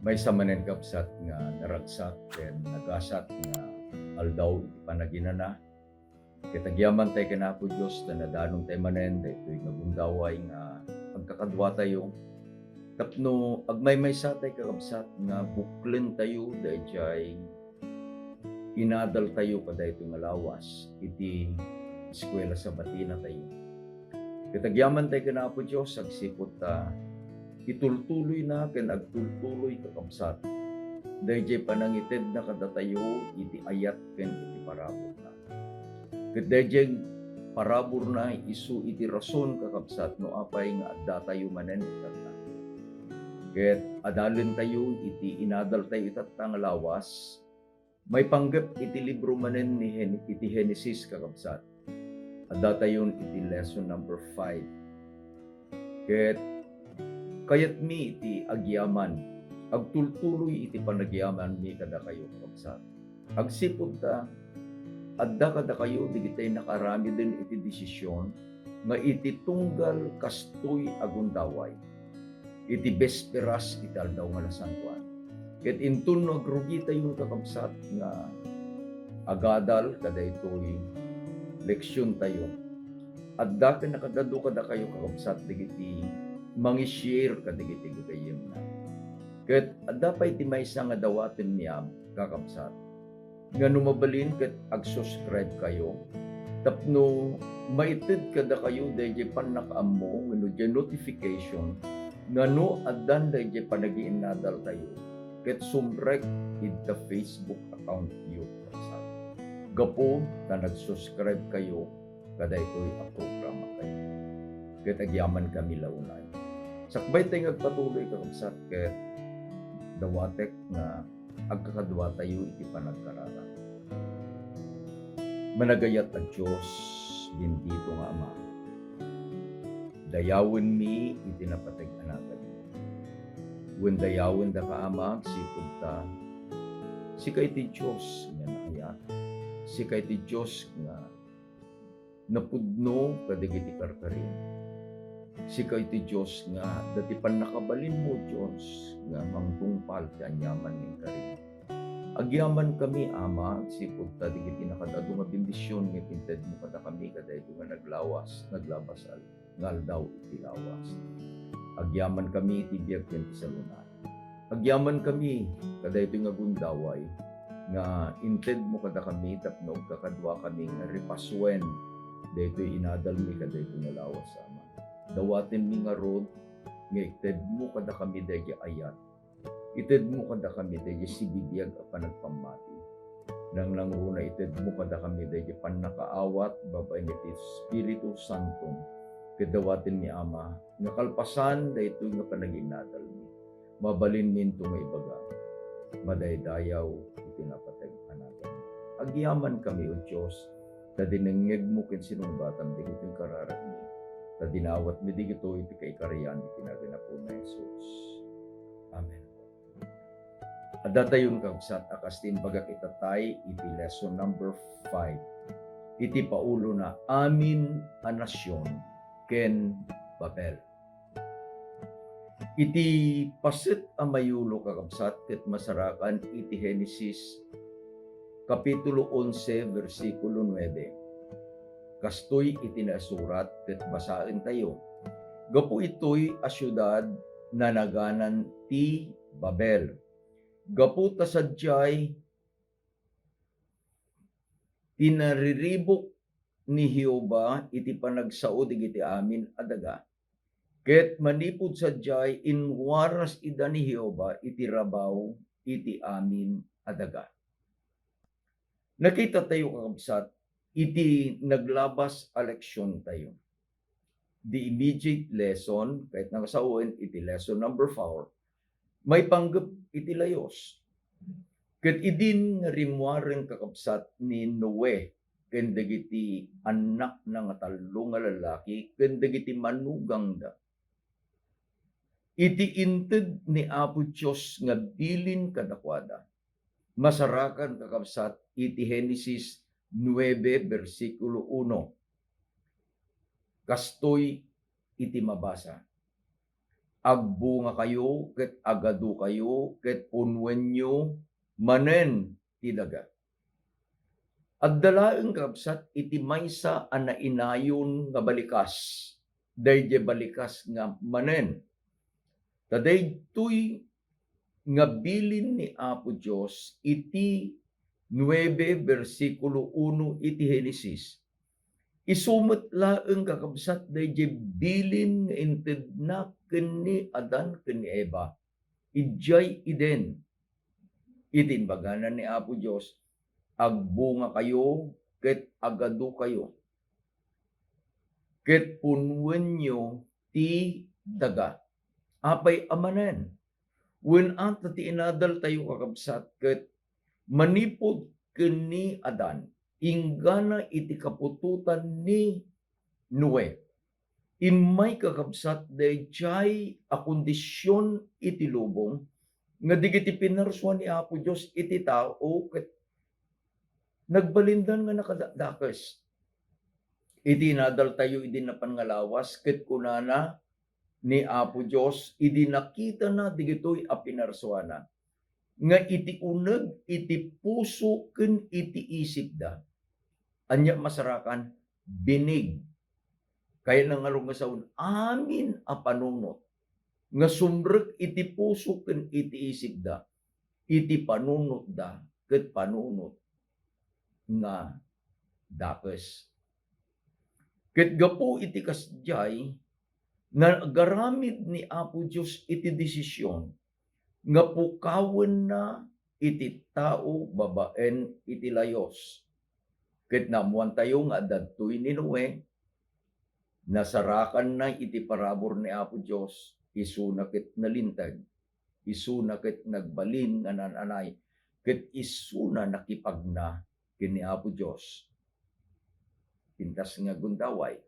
May samanen kapsat nga naragsak ken nagasat nga aldaw iti panaginana. Kitagyaman tay kinapo Dios na nadanong tay manen daytoy nga gundaway nga pagkakadwa tayo. Tapno agmay sa tay kakabsat nga buklen tayo dayjay inadal tayo kadaytoy nga lawas iti eskwela sa batina tayo. Kitagyaman tay kinapo Dios agsipot ta itultuloy na ken agtultuloy kakabsat dayjay panangited na kadatayo iti ayat ken iti parabor na. Ket dayjay parabor na isu iti rason kakabsat no apay nga adda tayo manen itata. Ket adalen tayo iti inadal tayo itata nga lawas may panggep iti libro manen ni iti Genesis kakabsat. Adda tayon iti lesson number 5. Ket kayat mi iti agyaman, agtultuloy iti panagyaman mi kada kayo kakabsat. Agsipod ta, adda kada kayo digitay nakarami din iti desisyon nga iti tunggal kastoy agundaway. Iti besperas iti aldaw nga nasantuan. Ket intun no agrugi tayo kakabsat nga agadal kada ito'y leksyon tayo. Adda ka nakadado kada kayo kakabsat digiti mangi-share kadigiti gagayem na. Ket adda pay ti maysa nga dawaten niya kakabsat. Nga numabalin ket ag-subscribe kayo. Tapno maited kada kayo dayjay panakaammo wenno jay notification ngano addan dayjay panagiinadal tayo. Ket sumrek ita Facebook account yu kakabsat. Gapo na nag-subscribe kayo kada ito'y a programa kayo. Ket agyaman kami launay. Sakbay tayo agpatuloy kakabsat ket dawatek nga agkakadwa tayo iti panagkarara. Managayat ang Diyos, bendito nga Ama. Dayawin mi iti napatag-anagan mo. Wen dayawin da ka Ama, sipod ta, sikay ti Diyos nga naayat. Sikay ti Diyos nga napudno kadigiti karkarin. Sikay ti Diyos nga dati pan nakabalin mo Diyos nga mangtungpal ti anyaman ning karin. Agyaman kami Ama sipud ta digiti nakadado nga bendisyon nga pinted mo kada kami kada ito nga naglabas nga aldaw iti lawas. Agyaman kami iti biag ken ti salunan. Agyaman kami kada ito nga gundaway nga inted mo kada kami tapno kakadwa kami nga repasuen daytoy inadal mi kada ito nga lawas Ama. Dawaten mi nga rod nga ited mo kada kami dayjay ayat. Ited mo kada kami dayjay sibibiyag a panagpamati. Nang nangruna ited mo kada kami dayjay pannakaawat babay ni Espiritu Santo. Kedawaten mi Ama nga kalpasan daytoy nga panaginadal mi. Mabalin minto nga ibaga. Madaydayaw iti napatag-anagan. Agyaman kami o Diyos ta dinengeg mo ken sinumbatam digiti kararag mi. Ta dinawat mi digito iti kaikarian iti naganapon na Jesus. Amen. Adda tayon kakabsat akastin bagak itatay iti lesson number 5. Iti paulo na amin a nasyon ken Babel. Iti paset a mayulo kakabsat ket masarakan iti Genesis kapitulo 11 versikulo 9. Kastoy iti nasurat ket basaen tayo. Gapo itoy a syudad na naganan ti Babel. Gapu ta sadyay pinariribok ni Jehova iti panagsaod iti amin a daga. Ket manipud sadyay inwaras ida ni Jehova iti rabaw iti amin a daga. Nakita tayo kakabsat iti naglabas a leksyon tayo. The immediate lesson, kahit nakasauin iti lesson number 4, may panggap iti layos. Ket idin rimwaren kakabsat ni Noe ken dagiti anak na nga tallo nga lalaki ken dagiti manugang da. Iti inted ni Apo Dios nga bilin kadakwada. Masarakan kakabsat iti Genesis 9 versikulo 1. Kastoy iti mabasa. agbunga kayo, ket agadu kayo, ket punwenyo manen ti daga. At dalaeng kabsat iti maysa a nainayon nga balikas, daydi balikas nga manen. Kadaytoy nga bilin ni Apo Dios iti 9 bersikulo 1 iti Henesis. Isumot laeng kakabsat daydi bilin nga inted na ken ni Adan ken ni Eva. Ijay iden. Itinbaganan ni Apo Dios, agbunga kayo, ket agadu kayo. Ket punwenyo ti daga. Apay amanen. When anta ti inadal tayo kakabsat, ket manipod ken ni Adan, inggana iti kapututan ni Noe. Imay kakabsat dayjay a kondisyon iti lubong, nga digiti pinarsuan ni Apo Dios iti tao, ket nagbalindan nga nakadakes. Iti nadal tayo idi napangalawas, ket kunana ni Apo Dios idi nakita na digitoy a pinarsuana nga iti uneg iti puso ken iti isip da. Anya masarakan binig. Kaya nang along nga saun, amin a panunot nga sumrek iti puso ken iti isip da, iti panunot da ket panunot nga dakes. Ket gapu iti kasjay nga garamid ni Apo Dios iti desisyon nga pukawen na iti tao babaen iti layos. Ket namuan tayo nga dadtoy ni Noe, nasarakan na iti parabor ni Apo Dios, isuna ket nalintag, isuna ket nagbalin nga nananay, ket isuna nakipagna ken ni Apo Dios. Pintas nga gundaway.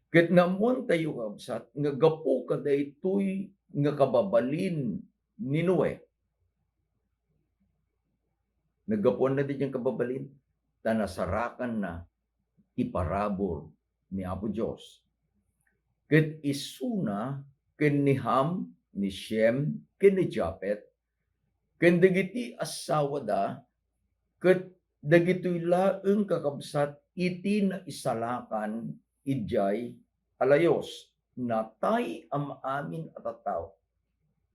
Ket namuan tayo kabsat nga gapu kadaytoy nga kababalin ni Noe. Naggapuan na din yung kababalin, tanasarakan na iparabor ni Apo Dios. Ket isuna ken ni Ham, ni Shem, ken ni Japet, ken dagiti asawa da, ket dagitoy laeng kakabsat iti na isalakan ijay alayos, natay am amin at tattao.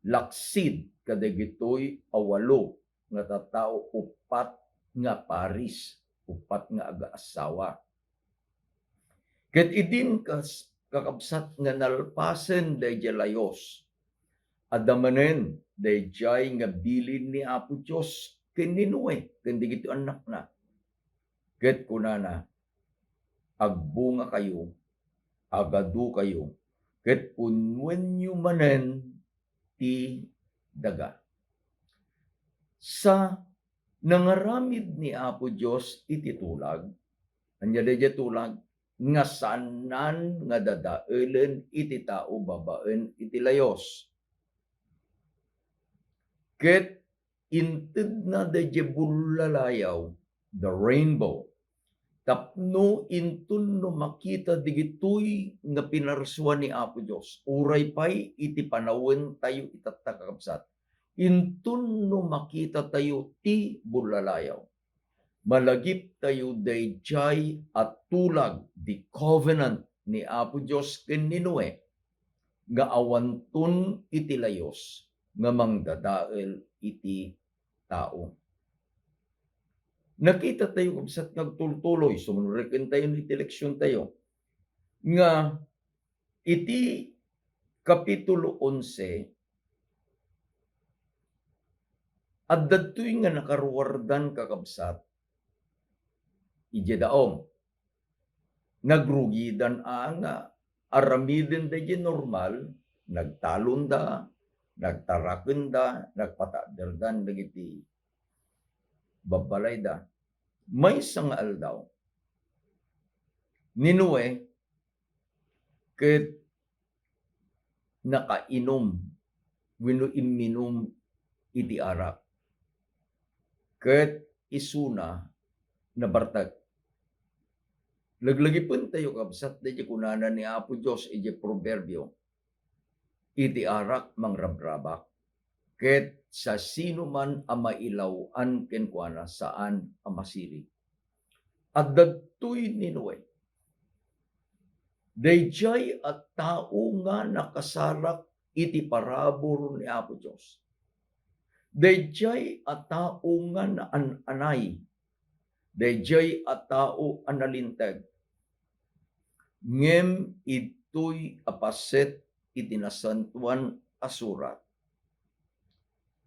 Laksid kadagitoy awalo nga tattao, upat nga paris, upat nga aga-asawa. Ket idin kakabsat nga nalpasen dayjay layos, adamanen dayjay nga bilin ni Apo Dios ken ni Noe, ken digiti anak na. Ket kunana, agbunga kayo, agadu kayo, ket punwenyo manen ti daga. Sa nangaramid ni Apo Dios iti tulag, anya dayjay tulag, nga sanan nga dadaelen iti tao babaen iti layos. Ket inted na dayjay bullalayaw, the rainbow, tapno intun no makita digitoy nga pinarsuan ni Apo Dios, uray pay iti panawen tayo itatakakabsat, intun no makita tayo ti bullalayaw, malagip tayo dayjay at tulag, the covenant ni Apo Dios ken ni Noe, nga awanton iti layos, nga mangdadael iti tao. Nakita tayo kabsat nagtultuloy, sumunurikin tayo iti leksyon tayo, nga iti Kapitulo 11, at dadtoy nga nakaruwardan kakabsat, ije daong, nagrugidan nga, aramiden da normal, nagtalon da, nagtaraken da, nagpataderdan dagiti babalay da. May sang aldaw ni Noe, ket nakainom, wenno iminom iti arak, ket isuna nabartag. Laglagipon tayo kabsat dayjay kunana ni Apo Dios iti proverbio, iti arak mangrabrabak, ket sa sino man ang mailawan kenkwana saan ang masiri. At dadtoy ni Noe, dayjay at tao nga nakasarak iti parabor ni Apo Dios. Dayjay at tao nga naananay, dayjay at tao analinteg. Ngem ito'y apaset iti nasantuan asurat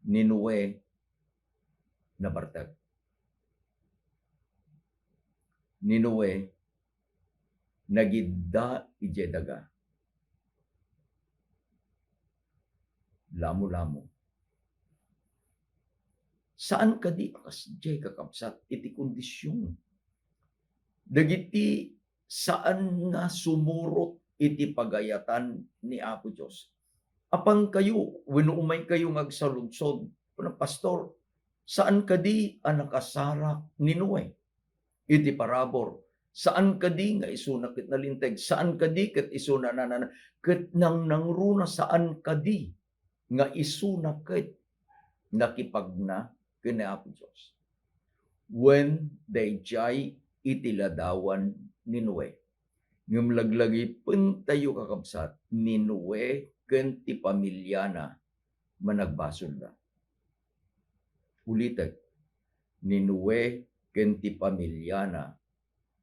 ni Noe na bartag. Ni Noe nagidda ije daga. Lamo-lamo. Saan kadi akas jay kakabsat iti kondisyon? Dagiti saan nga sumurot iti pagayatan ni Apo Dios. Apang kayo, wenno umay kayo ngagsaludsod, pastor, saan kadi ang nakasarak ni Noe? Iti parabor. Saan kadi nga isuna ket nalinteg? Saan kadi ket isuna nanana? Ket nang nangruna saan kadi nga isuna ket nakipagna ken Apo Dios. When dayjay iti ladawan ni Noe. Ngem laglagi pen tayo kakabsat ni Noe ken ti pamilyana managbasol na. Ulitek, ni Noe ken ti pamilyana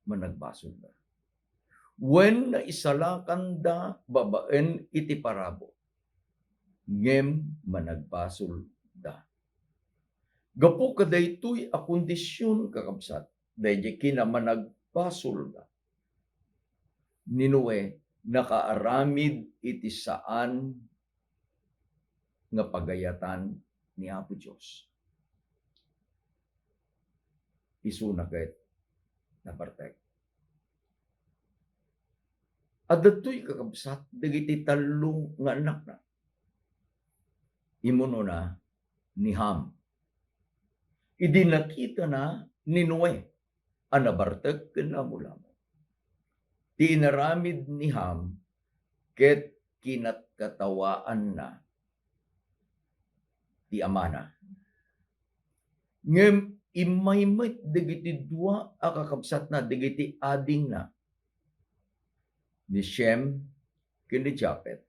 managbasol na. When naisalakan da babaen iti parabo, ngem managbasol da. Gapo kadaytoy a kondisyon kakabsat, dayjay kina managbasol da. Ni Noe nakaaramid iti saan nga pagayatan ni Apo Dios. Isuna ket nabartek. At datoy kakabsat dagiti tallo nga anak na. Imuno na ni Ham. Idi nakita na ni Noe ang nabartek ken lamo-lamo. Ti inaramid ni Ham ket kinatkatawaan na ti amana. Ngem imaymay dagiti dua a kakabsat na dagiti ading na ni Shem ken ni Japet.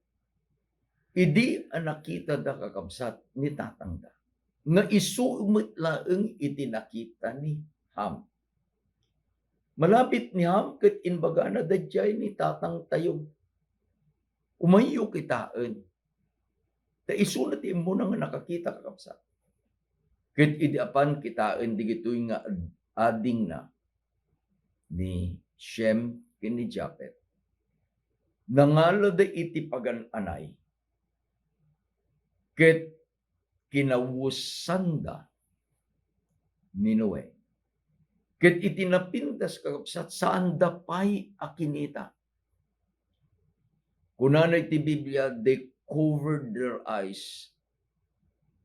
Idi ang nakita da kakabsat ni tatang da nga isumit laeng iti nakita ni Ham. Malapit ni Ham ket inbaga na dayjay ni tatang tayo. Umayo kitaen. Ta isunat imo nga nakakita kakabsat. Ket idi apan kitaen digitoy nga ading na ni Shem ken ni Japet. Nangala da iti pagan-anay. Ket kinawusan da ni Noe. Ket itinapintas kakabsat saan da pay akinita. Kunana iti Biblia, they covered their eyes.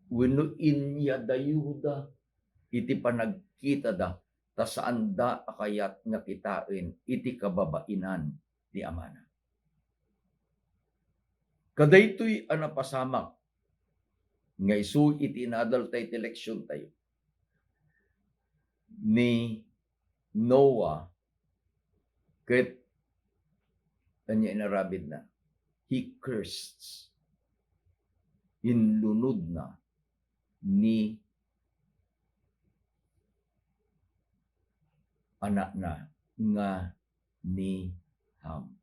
Wenno inya dayuda iti panagkita da ta saan da akayat nga kitain iti kababainan ni amana. Kadaytoy ang napasamak nga isu iti inadal tayo iti leksyon tayo ni Noah ket kanya inarabid na. He cursed. Inlunod na ni anak na nga ni Ham.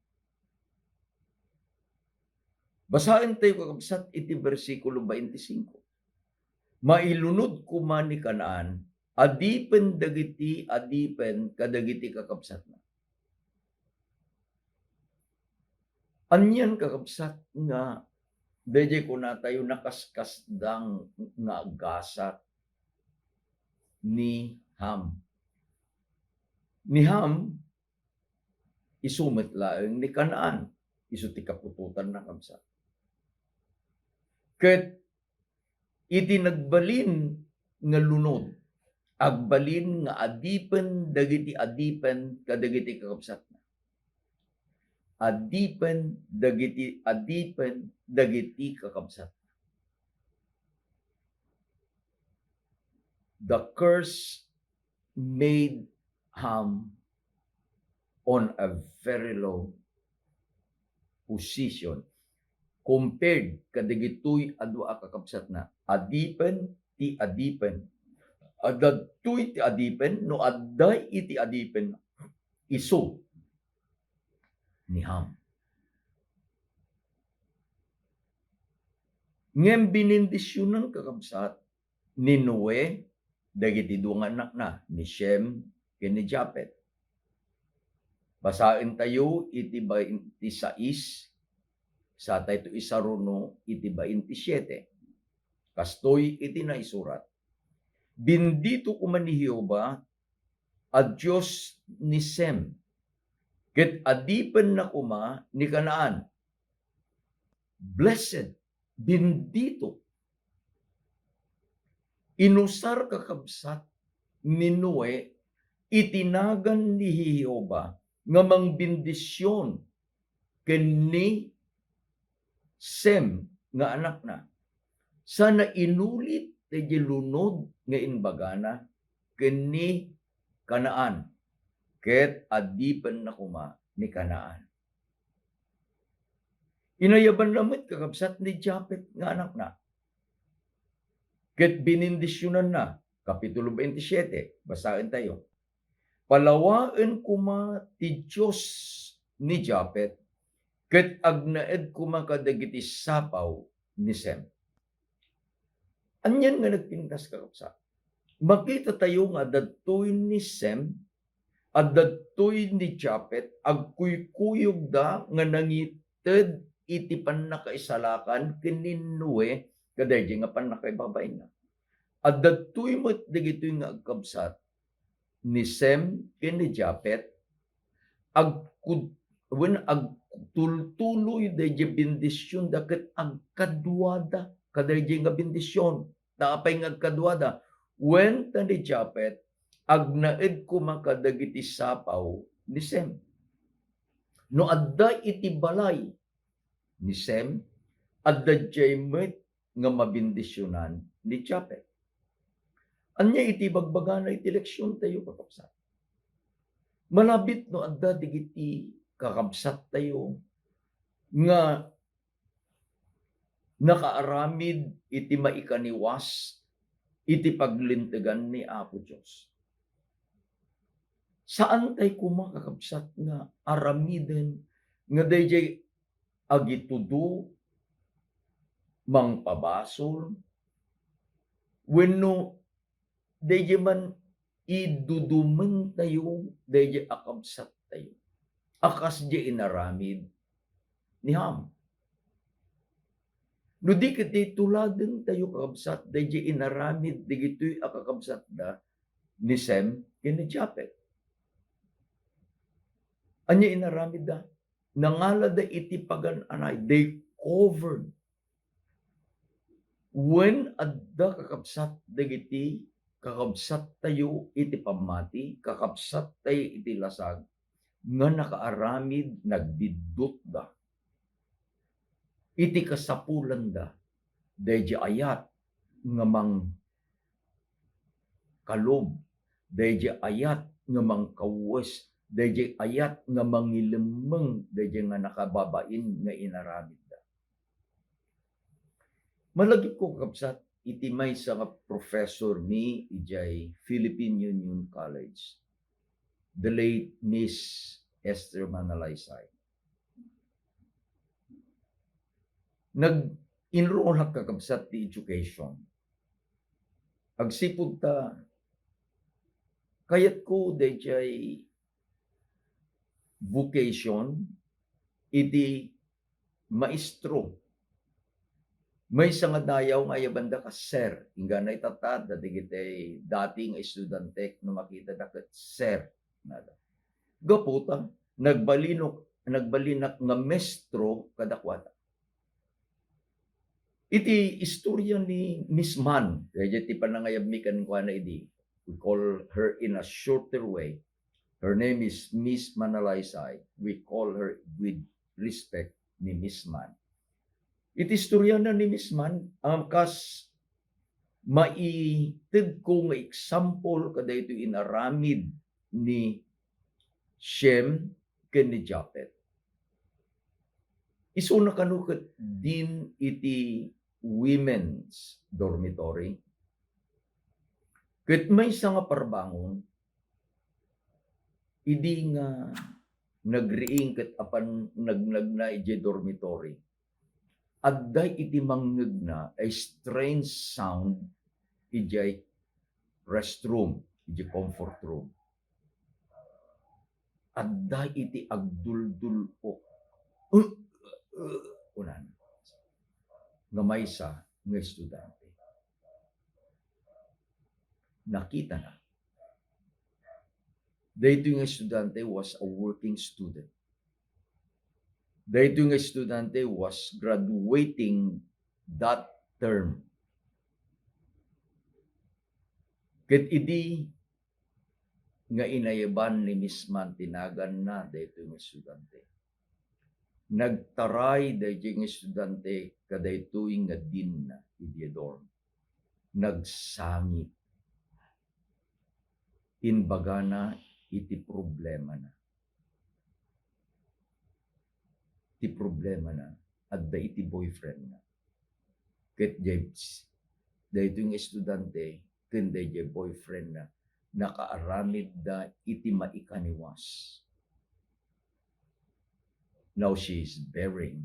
Basahin tayo kakabsat iti versikulo 25. Mailunod kuman ni Kanaan, adipen dagiti adipen kadagiti kakabsat na. Anyan kakabsat nga dayjay kuna tayo nakaskasdang nga gasat ni Ham. Ni Ham isumit laeng ni Kanaan, isu ti kapututan na kabsat. Ket iti nagbalin nga lunod, agbalin nga adipen dagiti adipen kadagiti kakabsat na. dagiti kakabsat. The curse made Ham on a very low position compared kadagitoy adwa kakabsat na adipen ti adipen. Adadtoy ti adipen no adday iti adipen iso ni Ham. Ngem binindisyonan kakabsat ni Noe dagiti duang anak na ni Shem ken ni Japet. Basaen tayo iti 26 sa tayo isaruno iti 27. Kastoy iti naisurat. Bendito kuman ni Jehova a Diyos ni Sem, ket adipen na kuma ni Kanaan. Blessed, bendito. Inusar kakabsat ni Noe, itinagan ni Jehova nga mangbindisyon ken ni Sem nga anak na. Sana inulit ti lunod nga inbagana ken ni Kanaan, ket adipen na kuma ni Kanaan. Inayaban lamit kakabsat ni Japet nga anak na. Ket binindisyonan na, Kapitulo 27, basahin tayo. Palawaen kuma ti Diyos ni Japet, ket agnaed kuma kadagiti sapaw ni Sem. Anyan nga nagpintas kakabsat. Makita tayo nga dadtoy ni Sem at dadtoy ni Japet agkuykuyog da nga nangited iti pannakaisalakan ken ni Noe kadaydi nga pannakaibabay na. At dadtoy met dagitoy nga agkabsat ni Sem ken ni Japet agtultuloy daydi bendisyon daket agkadwada kadaydi nga bendisyon. Naapay nga agkadwada wen ta ni Japet agnaed kumakadagiti sapaw ni Sem. No adda iti balay ni Sem, adda jay met nga mabindisyonan ni Japet. Anya iti bagbagana iti leksyon tayo kakabsat. Malabit no adda digiti kakabsat tayo nga nakaaramid iti maikaniwas iti paglintegan ni Apo Diyos. Saan tayo kumakakabsat nga aramiden nga dayjay agitudo mangpabasol wenno dayjay man idudumen tayo dayjay akabsat tayo. Akas di inaramid ni Ham. No di kiti tuladen tayo kakabsat, dayjay inaramid digitoy akakabsat da ni Sem ken ni Japet. Anya inaramid da? Nangala da iti pagan-anay, they covered. When adda kakabsat dagiti kakabsat tayo iti pamati, kakabsat tayo iti lasag, nga nakaaramid nagbidot da. Iti kasapulan da, dayjay ayat nga mang kalob, dayjay ayat nga mang kawes, dayjay ayat nga mangilemeng, dayjay nga nakababain nga inaramid da. Malagi ko kakabsat, iti may sa professor ni ijay Philippine Union College, the late Miss Esther Manalaysay. Nag-enroll na kakabsat ti education. Agsipod ta, kayat ko dayjay vocation, iti maestro. May nga dayaw nga yabanda ka sir, inga na itatad, digitay dating estudyante no makita dakat sir. Gaputa, nagbalinak nga mestro kadakwata. Iti istorya ni Miss Man, kaya ti panangayabmikan ko na idi, we call her in a shorter way. Her name is Miss Manalaysay. We call her with respect ni Misman. Iti istorya na ni Misman, kas maited ko nga example kada ito inaramid ni Shem ken ni Japet. Iso na kanukat din iti women's dormitory. Ket may nga parbangon, idi nga nagriing ket apan nagnagna iti dormitory. Adday iti mangneg na a strange sound iti restroom, iti comfort room. Adday iti agduldulok. Unan. Nga maysa nga estudyante. Nakita na. Dahito yung estudyante was a working student. Dahito yung estudyante was graduating that term. Ket idi nga inayaban ni Misman tinagan na dahito yung estudyante. Nagtaray dahito yung estudyante kadahito yung nga din na idiyadorm. Nagsangit. Inbaga na iti problema na. Iti problema na. Adda iti boyfriend na. Ket dahito yung estudyante, kenda iti boyfriend na, nakaaramid da iti maikaniwas. Now she is bearing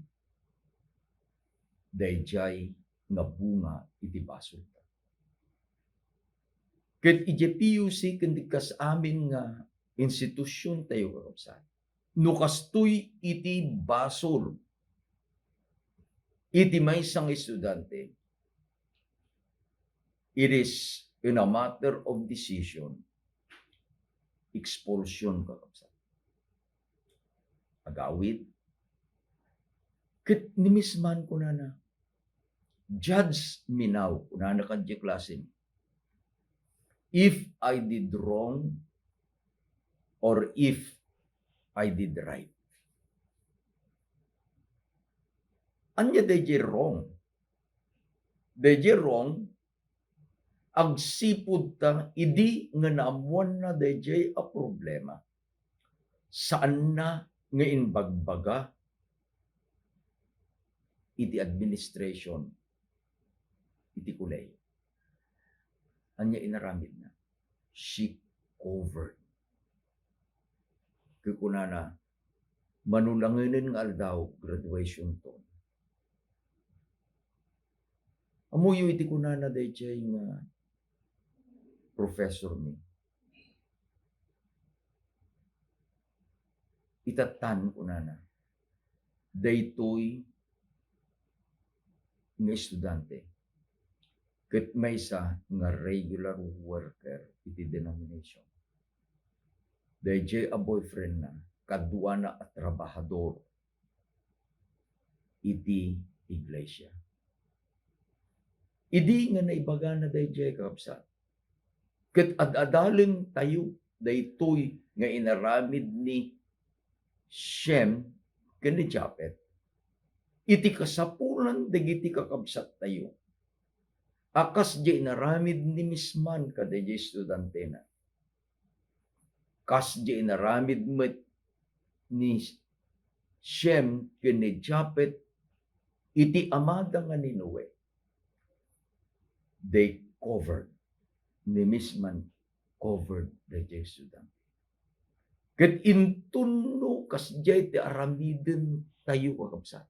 dayjay nga bunga iti basol. Ket iti PUC kendi kas amin nga institusyon tayo kakabsat. No kastoy iti basol iti maysang estudyante, it is in a matter of decision, expulsion kakabsat. Agawid. Ket ni Misman ko na judge me now, kuna na kadya klase mi. If I did wrong or if I did right. Anya DJ wrong? DJ wrong, agsipud ta, idi nga naamuan na DJ a problema. Saan na nga inbagbaga iti administration, iti kulay. Anya inaramid na. She covered. Kukunana, manulanginin nga aldaw, graduation to. Amuyo iti kunana dayjay nga professor mi. Itatan kunana, daytoy nga estudyante. Ket maysa nga regular worker iti denomination. Dayjay a boyfriend na kadwa na at trabahador iti iglesia. Idi nga naibaga na dayjay kakabsat. Ket ad-adalen tayo daytoy nga inaramid ni Shem ken ni Japet. Iti kasapulan dagiti kakabsat tayo. Akas di inaramid ni Misman kada di estudyante na. Kas di inaramid met ni Shem ken ni Japet iti amada nga ni Noe. They covered. Ni Misman covered the estudyante. Ket intunno kas di iti aramiden tayo kakabsat.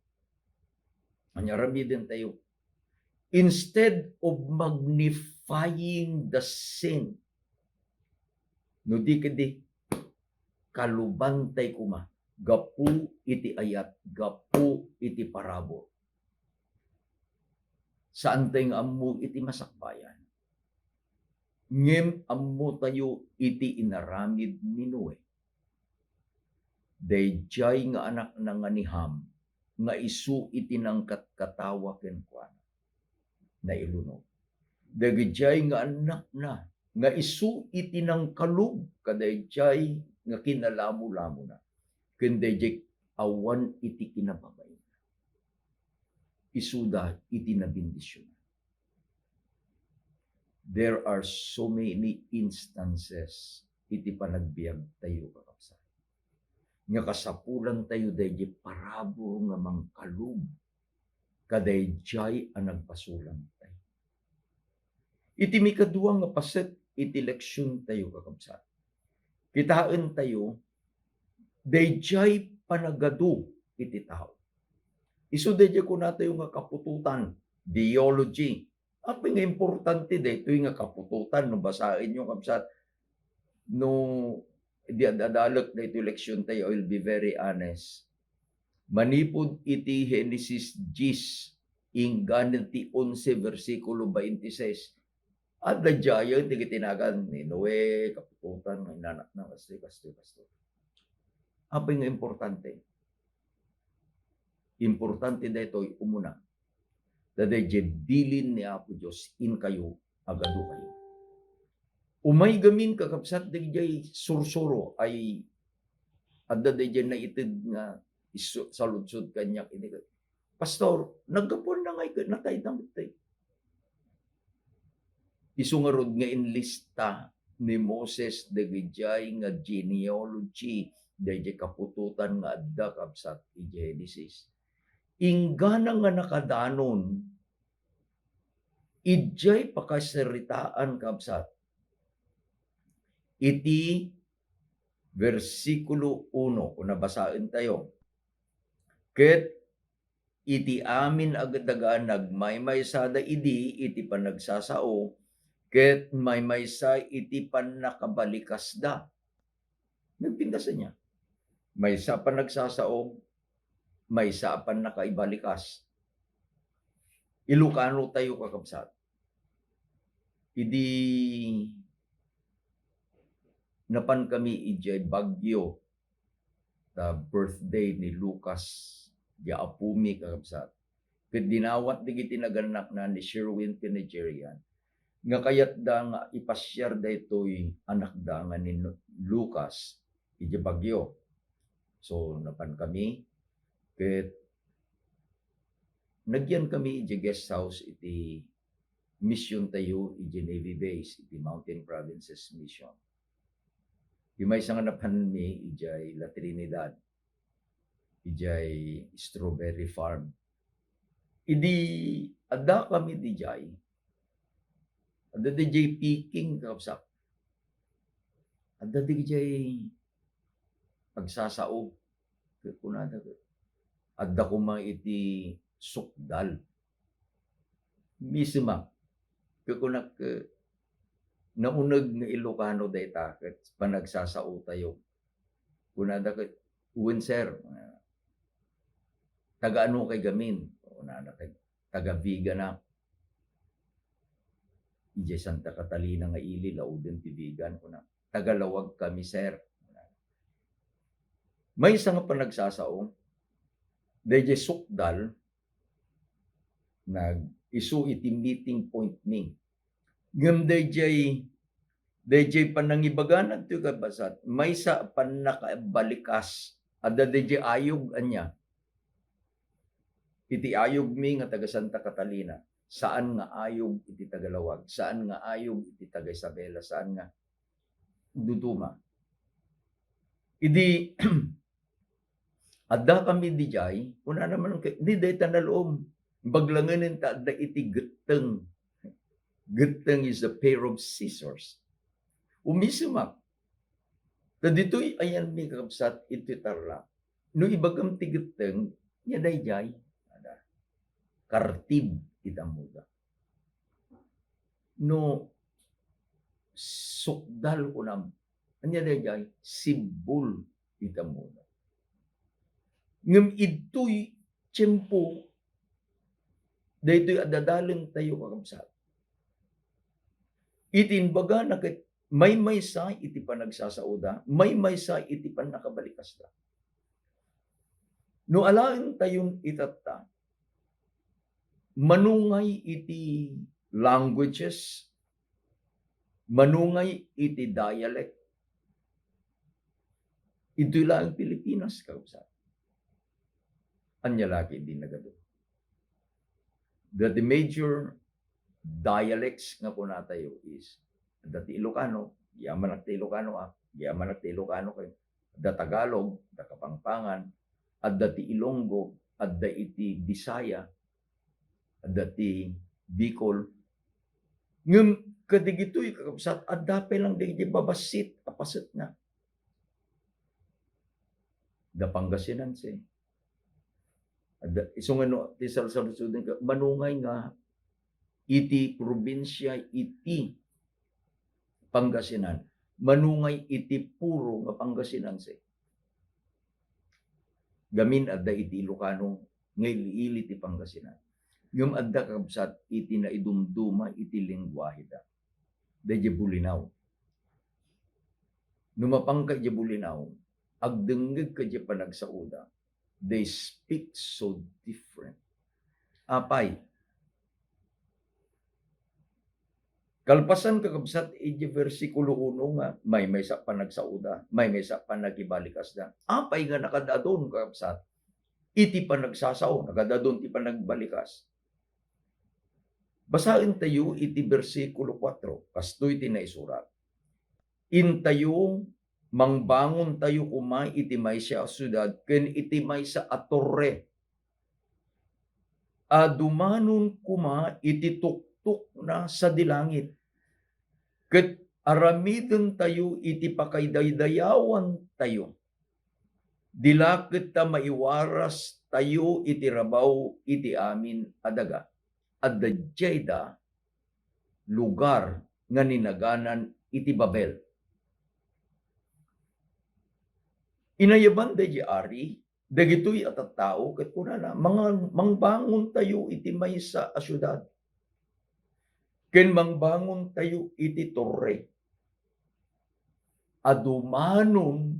Anya aramiden tayo. Instead of magnifying the sin, no di kadi kalubantay kuma, gapu iti ayat, gapu iti parabol. Saan tayong ammo iti masakbayan? Ngem ammo tayo iti inaramid ni Noe. Dayjay nga anak na nga ni Ham, nga isu iti nang katkatawa kenkwan na ilunog. Dagijay nga anak na, nga isu iti nang kalug, kadayjay nga kinalamo-lamo na. Kandayjay awan iti kinababay. Isuda iti nabindisyon. There are so many instances iti panagbiag tayo kakabsat. Nga kasapulan tayo dahil parabo nga mangkalub kadayjay ang nagpasulang tayo. Iti mikadua nga paset iti leksyon tayo kakabsat. Kitaan tayo dayjay panagadu iti tao. Isu dayjay ko na tayo nga kapututan, theology. Ang nga importante dito nga kapututan, no basahin nyo kabsat, no di adalak na ito leksyon tayo, I will be very honest. Manipod iti Genesis 10, inggan ti 11 versikulo 26. At dadjaya iti tinagan ni Noe, kapututan, ng inanak na, kasto. Apa nga importante? Importante dito umuna. Dadayjay bilin ni Apo Diyos in kayo, agado kayo. Umay gamin kakabsat dadayjay sursuro ay at dadayjay na itid nga saludsod kanya. Pastor, nagkapon na ngay natay tamitay. Isungarod nga inlista ni Moses dadayjay nga genealogy dadayjay kapututan nga adda kabsat i Genesis. Inggana nga nakadanon, idjay pakasaritaan kabsat. Iti versikulo 1, kung nabasaan tayo. Ket iti amin agadaga nagmaymaysada idi, iti panagsasao, ket maymaysa iti panakabalikas Nagpindasan niya. Maysa panagsasao, may saapan na kaibalikas. Ilocano tayo kakabsat. Idi napan kami ijay Bagyo, the birthday ni Lucas di Apumi kakabsat. Ket dinawat digiti naganak na ni Sherwin Pinagerian. Nga kayat da nga ipasyar da ito'y anak da nga ni Lucas ijay Bagyo. So napan kami ket nagyan kami iti guest house iti mission tayo iti Navy Base iti Mountain Provinces Mission. Imay sa nga napan mi ijay La Trinidad, ijay Strawberry Farm. Idi ada kami dijay. Ada dijay picking kapsak. Ada dijay pagsasao. Kunada ko. Adda ko mga iti sukdal. Misma. Kukunak naunag nga Ilocano dayta ket panagsasao tayo. Kunada ko, uwen sir, taga ano kay gamin? Kunada kay taga Viga na. Ije Santa Catalina nga ili lauden ti Vigan kuna. Tagalawag kami sir. May isang panagsasao dayjay sukdal nag-isu iti meeting point ni. Ngem dayjay panangibagan ti kabasat maysa pan nakabalikas adda dayjay ayog anya. Iti ayog mi nga taga Santa Catalina. Saan nga ayog iti Tagalawag? Saan nga ayog iti taga Isabela? Saan nga Duduma? Idi adda kami dijay, kuna naman di day tanalom. Baglanganin ta adda iti geteng. Geteng is a pair of scissors. Umisimak. Ta dito'y ayan mi kakabsat iti tarla. No ibagam ti geteng, ya dayjay ada kartib itamuda. No sukdal kunam. Anya dayjay sibul itamuda. Ngem idto'y tiyempo daytoy adadalan tayo kakabsat. Itinbaga na may sa iti panagsasauda, may sa iti panakabalikas da. No alaen tayong itatta, manungay iti languages, manungay iti dialect. Ito lang Pilipinas kakabsat. anya laki din nagado. The major dialects nga po natayo is dati Ilocano, yaman at Ilocano yaman at Ilocano kay da Tagalog, da Kapampangan, at dati Ilonggo, at da iti Bisaya, at dati Bicol. Ngem kadigitoy kakabsat at dapay lang di babasit apaset na. Da Pangasinan si. Isong ano, ti salsalsudin ka, manungay nga iti probinsya iti Pangasinan. Manungay iti puro nga Pangasinan si. Gamin adda iti Ilocano nga ili ti Pangasinan. Yung adda kakabsat iti na idumduma iti lingwahe da. Dayjay Bulinaw. Numapang ka di Bulinaw, agdengeg ka di panagsauda, they speak so different. Apay, kalpasan kakabsat iti versikulo 1 nga, may sa panagsauda, may sa panagibalikas da. Apay nga nakadadon kakabsat, iti panagsasaw, nakadadon iti panagbalikas. Basahin tayo iti versikulo 4, kastoy iti naisurat. Intayo, mangbangon tayo kumay iti may sa syudad, ken iti may sa atorre. Adumanon kuma iti tuktuk na sa dilangit. Ket aramiden tayo iti pakaydaydayawan tayo. Dilakit ta maiwaras tayo iti rabaw iti amin adaga. At dadyay da lugar nga ninaganan iti Babel. Inayaban dadyay ari, dagitoy at tao, ket kunana, mangbangon tayo iti maysa a syudad. Ken mangbangon tayo iti torre. Adumanon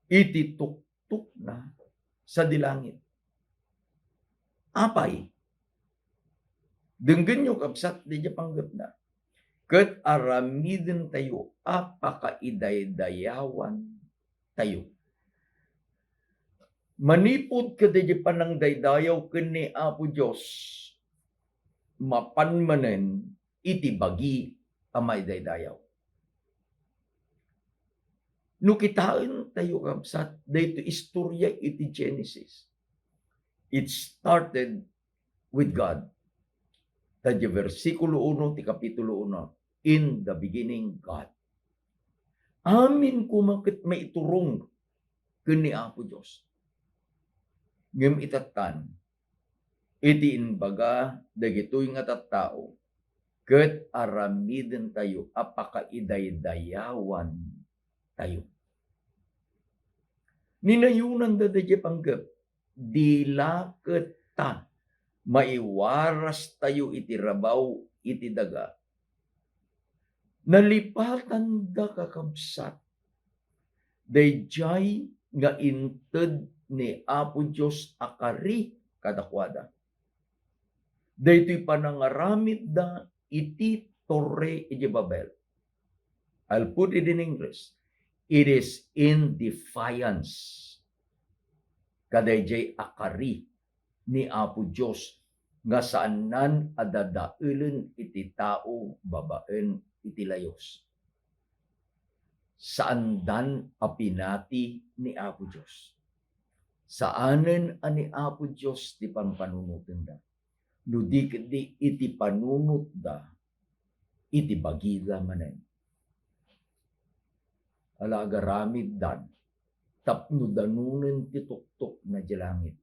iti tuktuk na sa dilangit. Apay, denggen nyo kapsat, di panggap na. Ket aramiden tayo, apakaidaydayawan tayo. Manipod ka di panangdaydayaw kini Apo Diyos, mapanmanen iti bagi amay daydayaw. No kitain tayo kapsat, dito istorya iti Genesis. It started with God. Tadya versikulo 1, ti kapitulo 1, in the beginning, God. Amin kumakit may iturong kini Apo Diyos. Ngem itatan, iti inbaga, dagitoy nga tattao, ket aramiden tayo, apakaidaydayawan tayo. Ninayunan da dadya panggap, dilaket ta, maiwaras tayo iti rabaw iti daga. Nalipatan da kakabsat. Dayjay nga inted ni Apo Diyos akari kadakwada. Daytoy panangaramid da iti torre iti Babel. I'll put it in English. It is in defiance. Kadayjay akari ni Apo Diyos nga saanan adadailen iti tao babaen iti layos. Saandan apinati ni Apo Diyos. Saanen ani Apo Diyos ti panpanunutin da. No di iti panunut da, iti bagida manen. Alagaramid dan, tapno danunen ti tuktok na dilangit.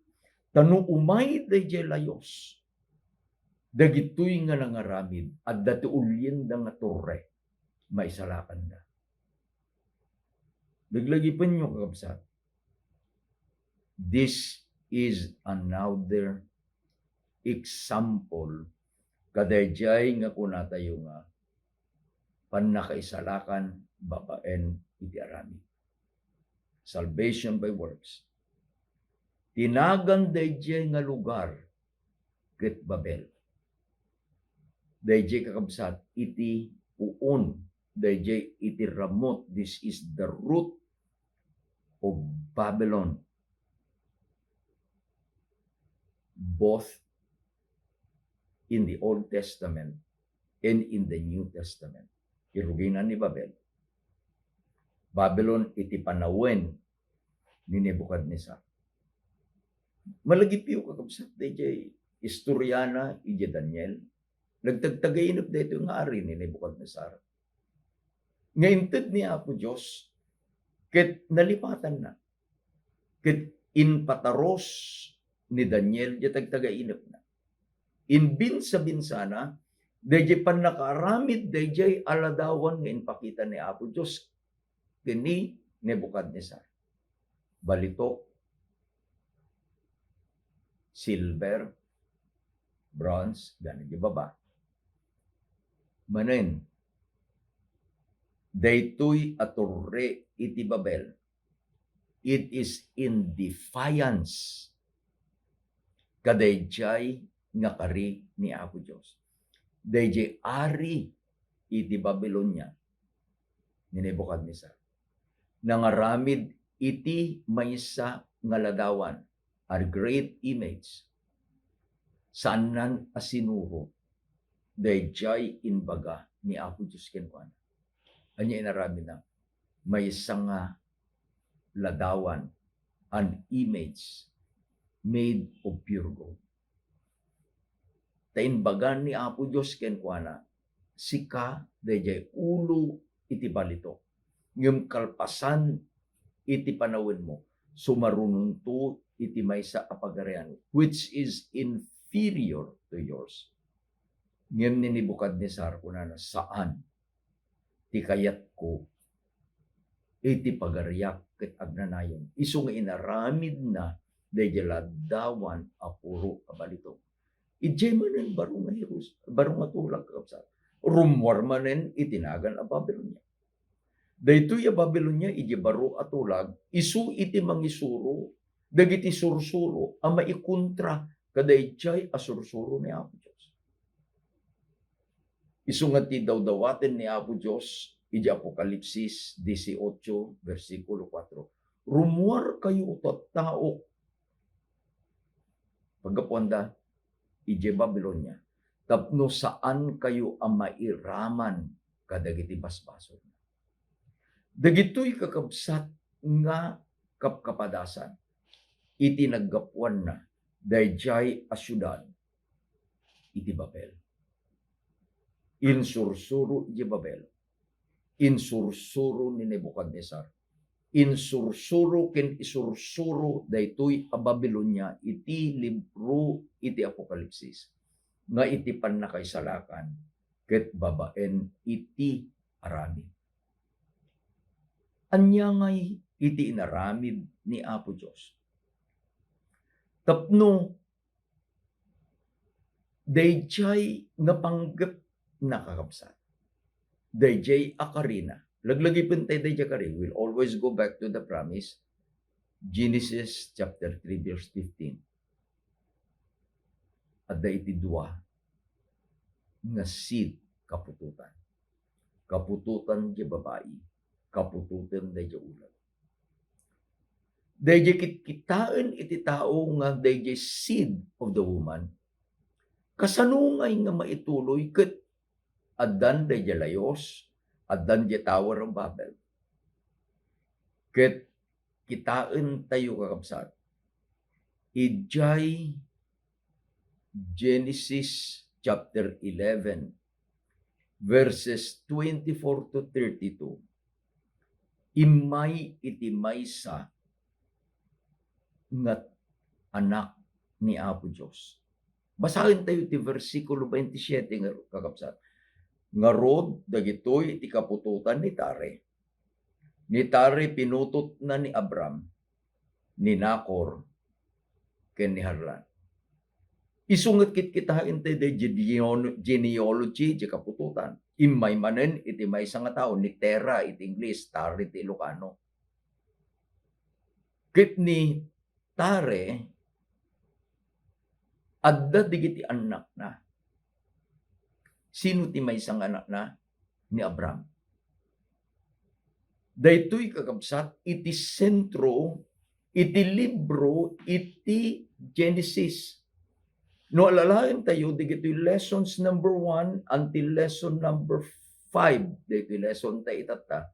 Tanu umay da layos. Dagitoy nga nangaramid, at dati ulyen da nga torre, maisalakan da. Naglagipan nyo kakabsat. This is another example kadayjay nga kunatayo nga panakaisalakan babaen iti arami. Salvation by works. Tinagan dayjay nga lugar ket Babel. Dayjay kakabsat iti uon, dayjay iti ramot. This is the root of Babylon. both in the Old Testament and in the New Testament. Iruginan ni Babel. Babylon iti panawin ni Nebuchadnezzar. Malagip yung kakabsat DJ Historiana iti Daniel. Nagtagtagainap dito yung ari ni Nebuchadnezzar. Ngayon ni Apo Diyos, ket nalipatan na. Ket inpataros ni Daniel, di tagtagainap na. Inbin sa binsana, DJ pan nakaramid, DJ aladawan nga inpakita ni Apo Diyos, kini Nebuchadnezzar. Balitok, silver, bronze, gani di baba. Manen, daytoy aturre iti Babel. It is in defiance kadayjay nga kari ni Apo Diyos. Dayjay ari iti Babylonia ni Nebuchadnezzar. Nangaramid iti maysa nga ladawan, a great image, saanan asinuro, dayjay inbaga ni Apo Diyos kenkuan. Anya inarami na, maysa nga ladawan, an image made of pure gold. Tainbagan ni Apo Diyos kenkuana, sika dayjay ulo iti balito. Ngem kalpasan iti panawin mo, sumarununto iti maysa apagarian, which is inferior to yours. Ngem ni Nebuchadnezzar kunana, saan ti kayat ko iti pagariak ket agnanayon. Isu nga inaramid na dayjay ladawan apuro kabalito. Ijay manen baro nga hirus, baro nga tulak kapsat. Rumwar manen itinagan a Babylonia. Daytoy a Babylonia ijay baro atulag, isu iti mangisuro, dagiti sursuro a maikontra kadayjay a sursuro ni Apo Diyos. Isu nga ti dawdawaten ni Apo Diyos, iti Apokalipsis 18, versikulo 4. Rumuar kayo tattao. Pagkapuanda, iti Babylonia, tapno saan kayo ang mairaman kadagiti basbason. Dagitoy kakabsat nga kapkapadasan, iti naggapuan na, dayjay a syudad, iti Babel. Insursuro iti Babel. Insursuro ni Nebuchadnezzar. Insursuro ken isursuro daytoy a Babylonia iti libro iti Apokalipsis. Nga iti pannakaisalakan ket babaen iti aramid. Anya ngay iti inaramid ni Apo Diyos. Tapno dayjay nga panggep nakakabsat. Dayjay akarina. Laglagi pun tayo dayjay kari. We'll always go back to the promise. Genesis chapter 3 verse 15. At dayti dua nga seed kapututan. Kapututan di babae. Kapututan dayjay ulag. Dayjay kitaan iti tao nga dayjay seed of the woman. Kasanungay nga maituloy ket addan dayjay layos, addan dayjay tower of Babel. Ket kitaan tayo kakabsat. Ijay Genesis chapter 11 verses 24 to 32. Imay iti maysa nga anak ni Apo Diyos. Basahin tayo ti versikulo 27 nga kakabsat. Nga rod dagitoy iti kapututan ni Tare. Ni Tare pinutot na ni Abram, ni Nacor, ken ni Harlan. Isungat kitkitain tayo di genealogy di kapututan. Imay manen iti maysa nga tao ni Tera iti Ingles, Tare iti Ilocano. Ket ni Tare adda digiti anak na. Sino ti maysa nga anak na? Ni Abram. Daytoy kakabsat iti sentro iti libro iti Genesis. No alalayan tayo, digito'y lessons number 1 until lesson number 5. Digito'y lesson tayo itata.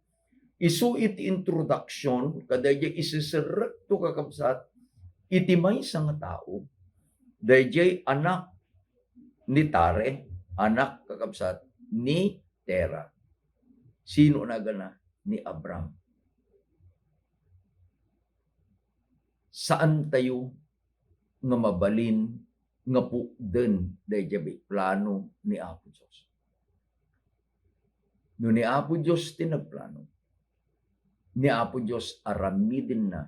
Isu iti introduction, kadayjay isiserek to kakabsat, iti maysa nga tao, dayjay anak ni Tare, anak kakabsat ni Tera. Sino na gana? Ni Abram. Saan tayo nga mabalin nga po den dayjay plano ni Apo Dios. No ni Apo Dios tinagplano, ni Apo Dios aramidin na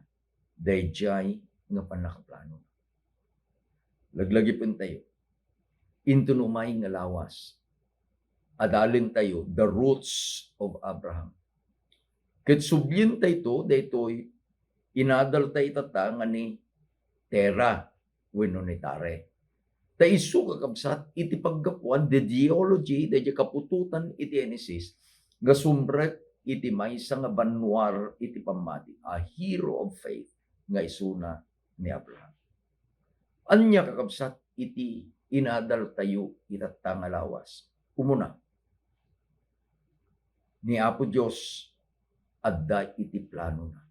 dayjay nga panakaplano. Laglagi pun tayo, into numay nga lawas, adalin tayo, the roots of Abraham. Ket sublin tayo daytoy inadal tayo itata nga ni Tera wenno ni Tare. Ta isu kakabsat iti paggapuan the geology dayjay kapututan iti Genesis nga sumrek iti maysa nga banwar iti pamati, a hero of faith nga isuna ni Abraham. Anya kakabsat iti inadal tayo itata nga lawas. Umuna, ni Apo Dios adda iti plano na.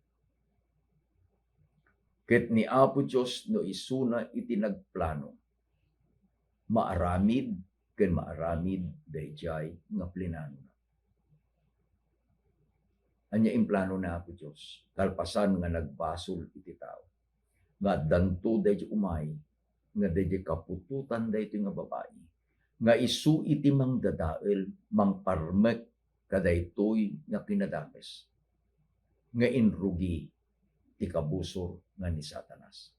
Ket ni Apo Dios no isuna iti nagplano, maaramid ken maaramid dayjay nga plinano na. Anya implano na Apo Dios, kalpasan nga nagbasol iti tao. Nga danto dayjay umay, nga dayjay kapututan daytoy nga babae, nga isu iti mangdadael, mangparmek kadaytoy nga kinadakes, nga inrugi ti kabusor nga ni Satanas.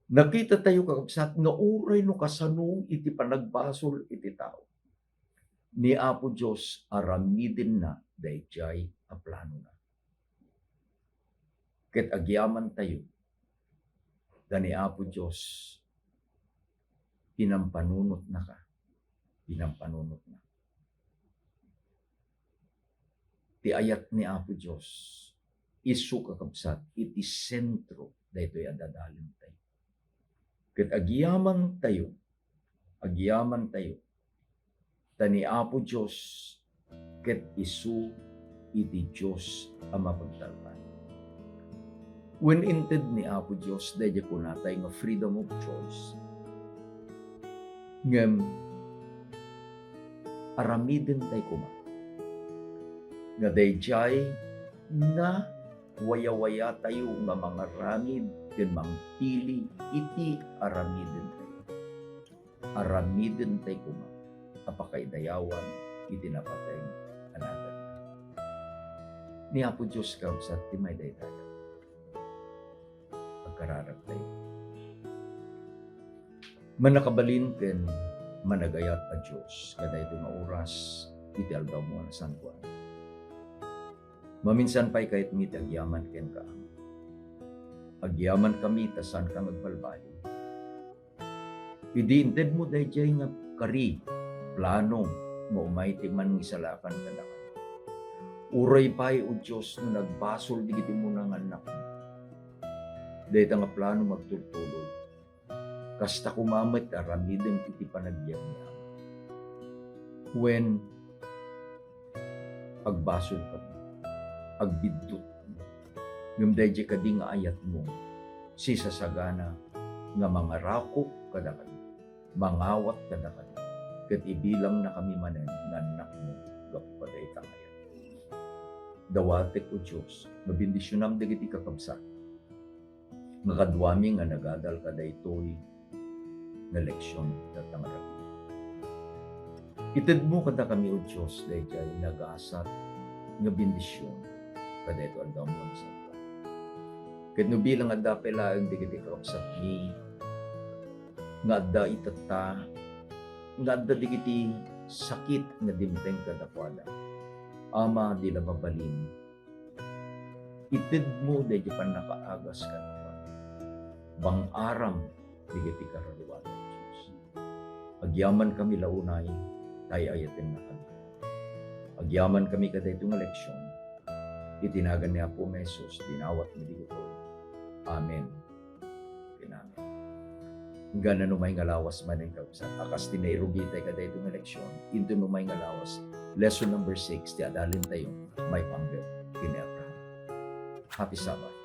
Nakita tayo kakabsat nga uray no kasano iti panagbasol iti tao. Ni Apo Dios aramidin na dayjay a plano na. Ket agyaman tayo da ni Apo Dios pinampanunot na ka. Pinampanunot na. Ti ayat ni Apo Dios isu kakabsat iti sentro daytoy adadalin tayo. Ket agyaman tayo ta ni Apo Dios ket isu iti Dios a mapagtalpan. When inted ni Apo Dios dayjay kunatay nga freedom of choice. Ngem aramiden tayo kuma. Nga dayjay nga waya-waya tayo nga mga ramid ken mangpili iti aramiden tayo. Aramiden tayo kuma. Apakaidayawan iti napatay anagan. Ni Apo Dios kakabsat ti may daydayan. Pagkararag tayo. Manakabalin ken managayat a Dios kada ito nga oras iti aldaw mo na San Juan. Maminsan pa'y kahit ngiti agyaman ken ka. Agyaman kami tasan kang agbalbali. Idiinted mo dayjay nga kari, plano, mo umayti man isalakan kadakan. Uray pa'y o Diyos no nagbasol digiti mo ng anak mo. Dahit nga plano magtultuloy. Kasta kumamit aramideng iti panagbiag niya. When agbasol kami, agbidtot mo, yung dayjay kadi nga ayat mo, si sasagana nga mga rakop kadakan, mangawat kadakan, ket ibilang na kami manen nga anak mo, gapu kaday tangayan. Dawatek o Diyos, mabindisyonam dagiti kakabsat, nga kadwami nga nagadal kadaytoy nga leksyon datang rabi. Ited mo kada kami o Diyos dayjay nagasat nga bindisyon kadayto aldaw mo sa Santo. Ket no bilang adda pelaeng digiti kakabsat ni nga adda itata nga adda digiti sakit nga dimteng kadakwada. Ama dila mabalin. Ited mo dayjay panakaagas ka bang aram digiti karaluan ng Diyos. Agyaman kami launay, tayo ayatin na kami. Agyaman kami kada itong leksyon, itinagan niya po ng Jesus, dinawat mo di ko. Amen. Amen. nga na numay nga lawas man ang kausan. Akas tinairugi tayo kada itong eleksyon, into numay nga lawas. Lesson number 6, ti adalin tayo, may panggap kini Abraham. Happy Sabbath.